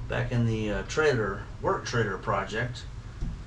back in the work trailer project.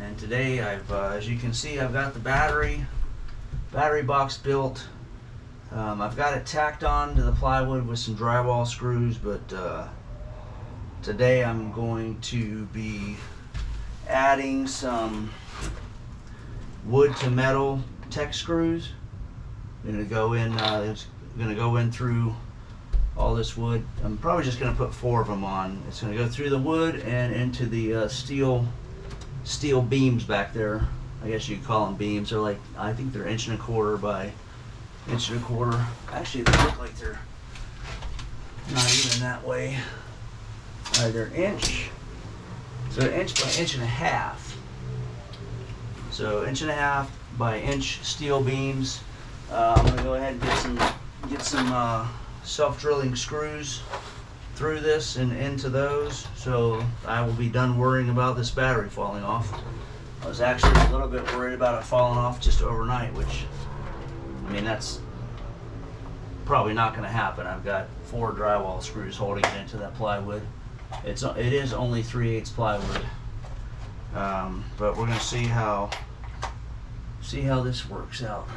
And today I've, as you can see, I've got the battery box built. I've got it tacked on to the plywood with some drywall screws, but today I'm going to be adding some wood to metal tech screws. I'm gonna go in. It's gonna go in through all this wood. I'm probably just gonna put 4 of them on. It's gonna go through the wood and into the steel beams back there. I guess you could call them beams. They're like, I think they're 1.25 inches by 1.25 inches. Actually, they look like they're not even that way. They're 1 inch. So 1 inch by 1.5 inches. So 1.5 inches by 1 inch steel beams. I'm gonna go ahead and get some self-drilling screws through this and into those, so I will be done worrying about this battery falling off. I was actually a little bit worried about it falling off just overnight, which, I mean, that's probably not going to happen. I've got 4 drywall screws holding it into that plywood. It is only 3/8 plywood, but we're going to see how this works out.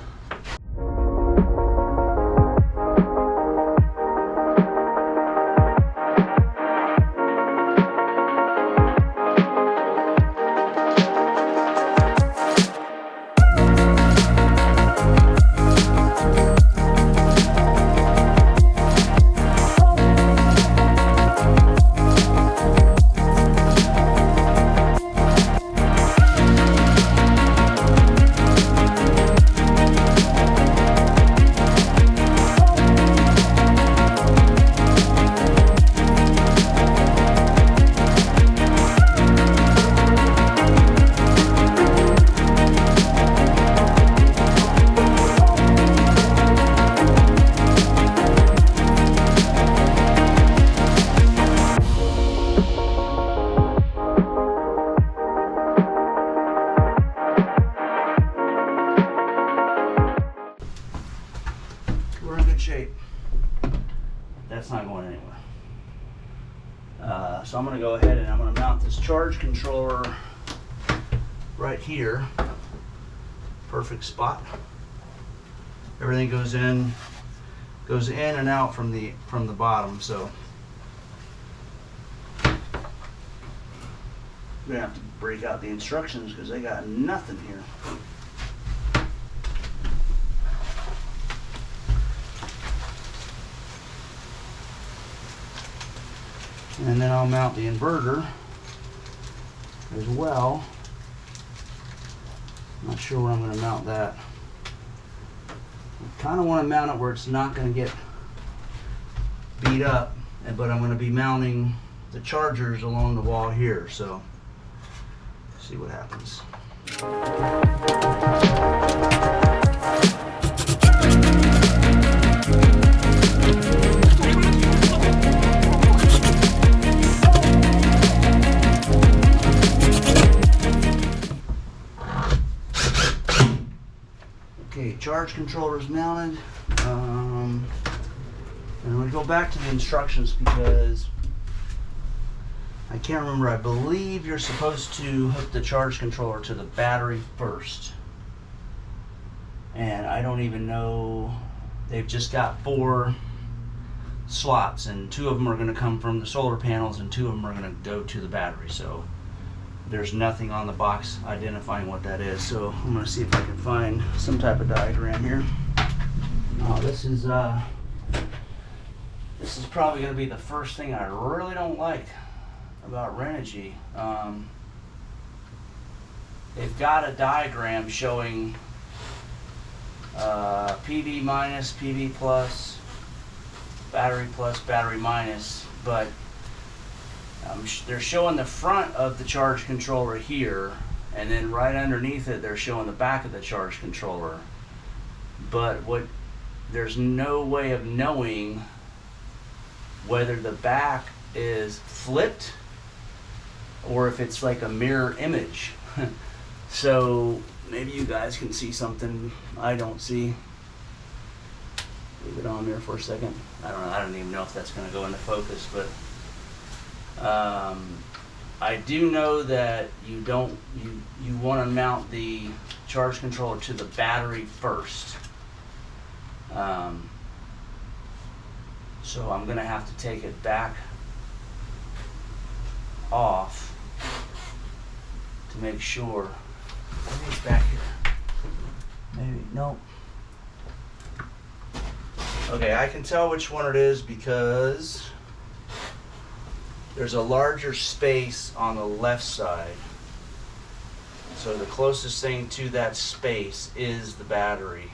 We're in good shape. That's not going anywhere. So I'm going to go ahead and I'm going to mount this charge controller right here. Perfect spot. Everything goes in and out from the bottom. So I'm going to have to break out the instructions because they got nothing here. And then I'll mount the inverter as well. I'm not sure where I'm going to mount that. I kind of want to mount it where it's not going to get beat up, but I'm going to be mounting the chargers along the wall here, so see what happens. Okay, charge controller is mounted. And I'm going to go back to the instructions because I can't remember. I believe you're supposed to hook the charge controller to the battery first. And I don't even know. They've just got 4 slots, and 2 of them are going to come from the solar panels and 2 of them are going to go to the battery. So there's nothing on the box identifying what that is. So I'm going to see if I can find some type of diagram here. This is probably going to be the first thing I really don't like about Renogy. They've got a diagram showing PV minus, PV plus, battery minus, but they're showing the front of the charge controller here, and then right underneath it they're showing the back of the charge controller. But there's no way of knowing whether the back is flipped or if it's like a mirror image. So maybe you guys can see something I don't see. Leave it on there for a second. I don't know, I don't even know if that's going to go into focus, but I do know that you want to mount the charge controller to the battery first. So I'm going to have to take it back off to make sure. Maybe it's back here. Maybe, nope. Okay, I can tell which one it is because there's a larger space on the left side. So the closest thing to that space is the battery.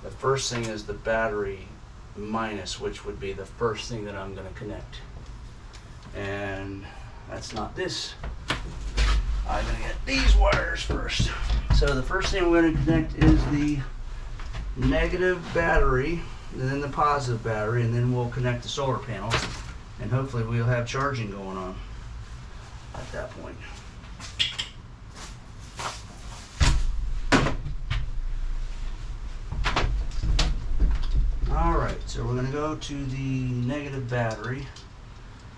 The first thing is the battery minus, which would be the first thing that I'm going to connect. And that's not this. I'm going to get these wires first. So the first thing we're going to connect is the negative battery, and then the positive battery, and then we'll connect the solar panels, and hopefully we'll have charging going on at that point. Alright, so we're going to go to the negative battery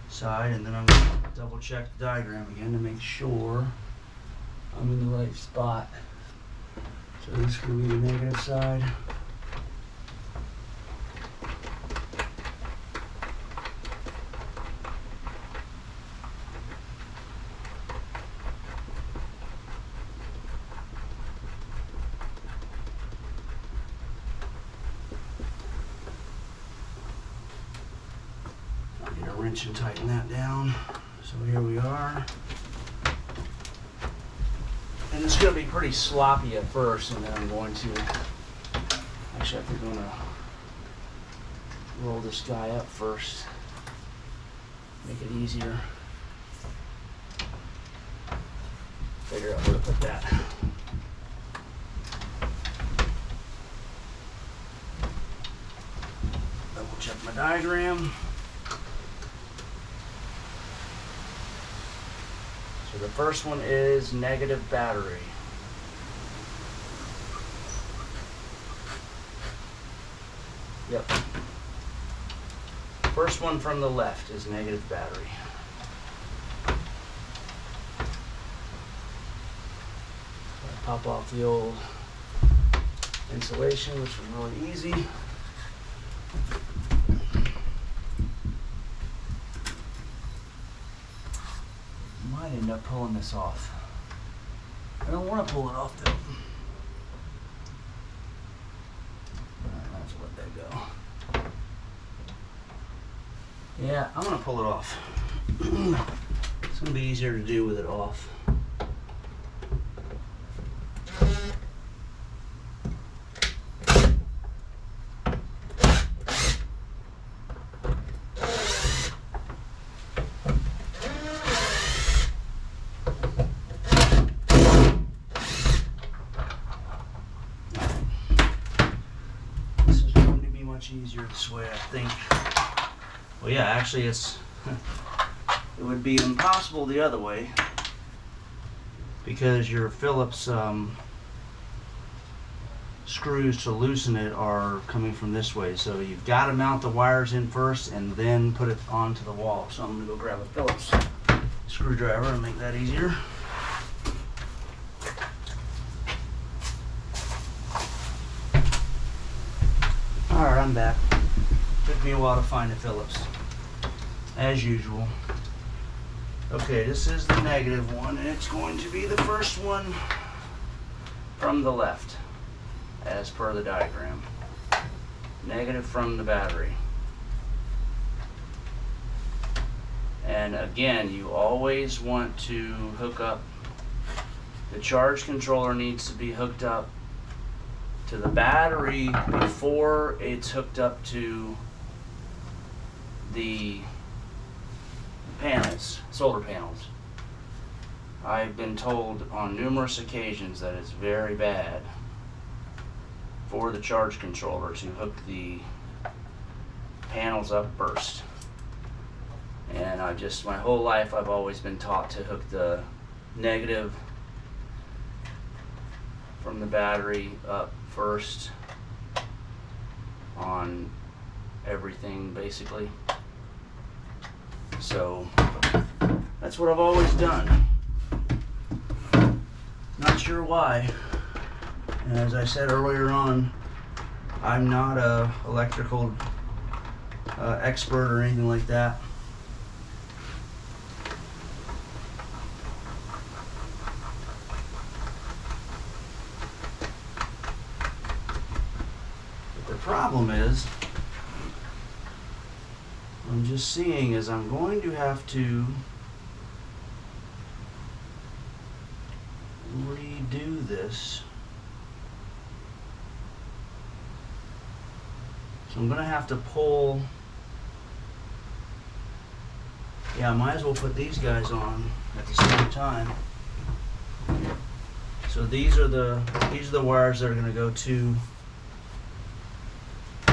side, and then I'm going to double check the diagram again to make sure I'm in the right spot. So this is going to be the negative side. I'll get a wrench and tighten that down. So here we are. And it's going to be pretty sloppy at first, and then I'm going to, actually I think I'm going to roll this guy up first, make it easier. Figure out where to put that. Double check my diagram. So the first one is negative battery. Yep. First one from the left is negative battery. So I pop off the old insulation, which is really easy. Might end up pulling this off. I don't want to pull it off though. Let's let that go. Yeah, I'm going to pull it off. It's going to be easier to do with it off. Easier this way, I think. Well, yeah, actually it would be impossible the other way because your Phillips screws to loosen it are coming from this way. So you've got to mount the wires in first and then put it onto the wall. So I'm going to go grab a Phillips screwdriver and make that easier. Alright, I'm back. Took me a while to find the Phillips, as usual. Okay, this is the negative one, and it's going to be the first one from the left, as per the diagram. Negative from the battery. And again, you always want to hook up, the charge controller needs to be hooked up to the battery before it's hooked up to the panels, solar panels. I've been told on numerous occasions that it's very bad for the charge controller to hook the panels up first. And my whole life I've always been taught to hook the negative from the battery up first on everything basically. So that's what I've always done. Not sure why. And as I said earlier on, I'm not a electrical expert or anything like that. But the problem is, I'm just seeing is I'm going to have to redo this. So I'm gonna have to pull, yeah, I might as well put these guys on at the same time. So these are the wires that are gonna go to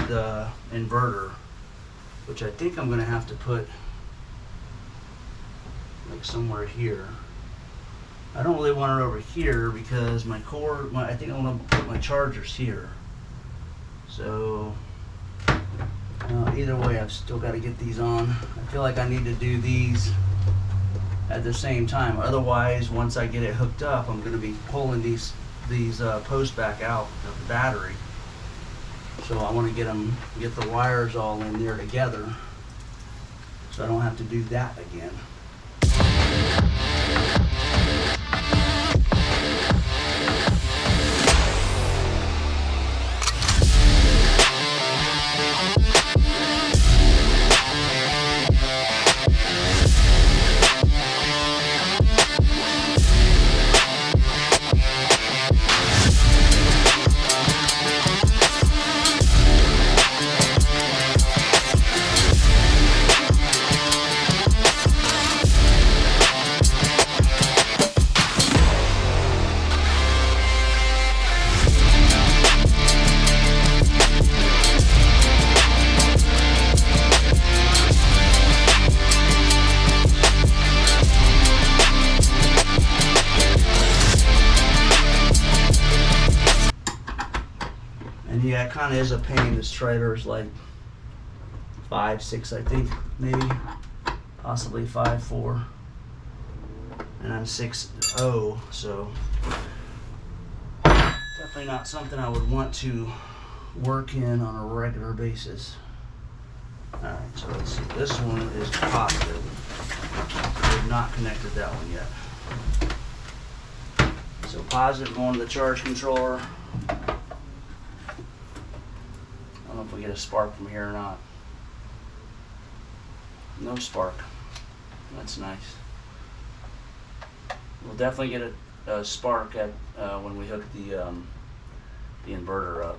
the inverter, which I think I'm gonna have to put like somewhere here. I don't really want it over here because my cord, I think I want to put my chargers here. So either way, I've still got to get these on. I feel like I need to do these at the same time. Otherwise, once I get it hooked up, I'm going to be pulling these posts back out of the battery. So I want to get the wires all in there together, so I don't have to do that again. Yeah, it kind of is a pain. This trailer is like 5'6", I think, maybe, possibly 5'4", and I'm 6'0", so definitely not something I would want to work in on a regular basis. Alright, so let's see. This one is positive. We've not connected that one yet. So positive going to the charge controller. I don't know if we get a spark from here or not. No spark. That's nice. We'll definitely get a spark at when we hook the inverter up.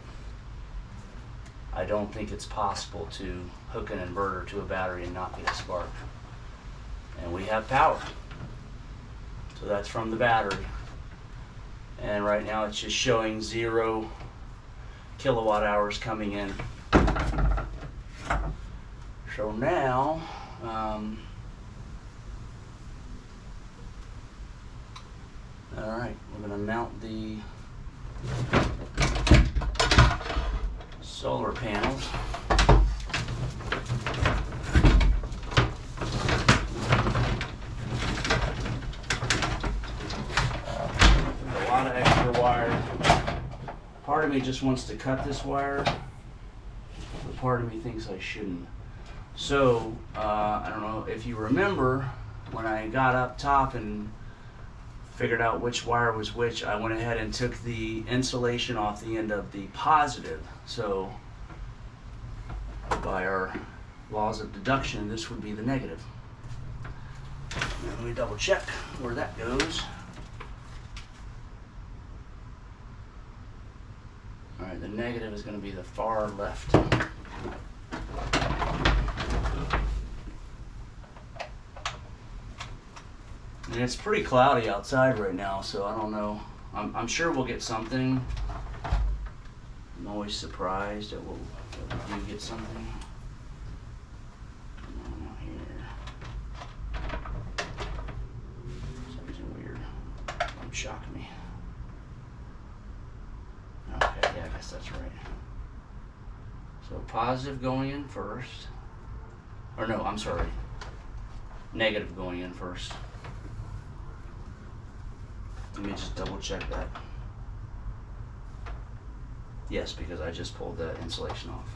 I don't think it's possible to hook an inverter to a battery and not get a spark. And we have power. So that's from the battery. And right now it's just showing 0 kilowatt hours coming in. So now, alright, we're going to mount the solar panels. A lot of extra wire. Part of me just wants to cut this wire, but part of me thinks I shouldn't. So, I don't know if you remember, when I got up top and figured out which wire was which, I went ahead and took the insulation off the end of the positive. So, by our laws of deduction, this would be the negative. Now, let me double check where that goes. Alright, the negative is going to be the far left. And it's pretty cloudy outside right now, so I don't know. I'm sure we'll get something. I'm always surprised that we do get something. Come on out here. Something weird. Don't shock me. Okay, yeah, I guess that's right. So positive going in first. Or no, I'm sorry. Negative going in first. Let me just double check that. Yes, because I just pulled that insulation off.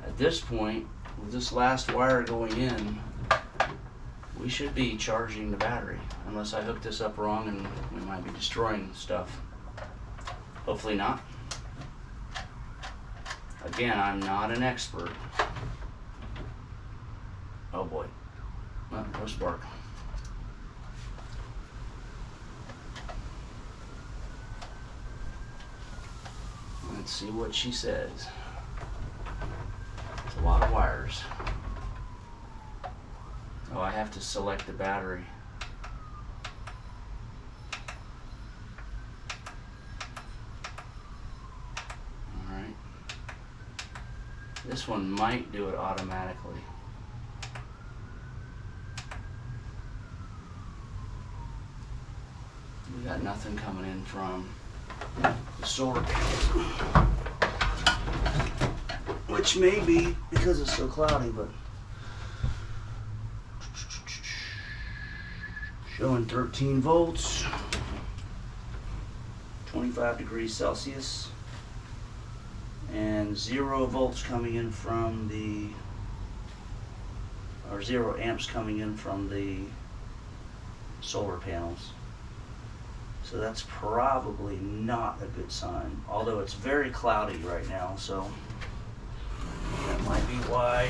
At this point, with this last wire going in, we should be charging the battery, unless I hooked this up wrong and we might be destroying stuff. Hopefully not. Again, I'm not an expert. Oh boy. Well, no spark. Let's see what she says. It's a lot of wires. Oh, I have to select the battery. Alright. This one might do it automatically. We got nothing coming in from the solar panels. Which may be because it's so cloudy, but showing 13 volts, 25 degrees Celsius, and 0 volts coming in from the, or 0 amps coming in from the solar panels. So that's probably not a good sign, although it's very cloudy right now, so that might be why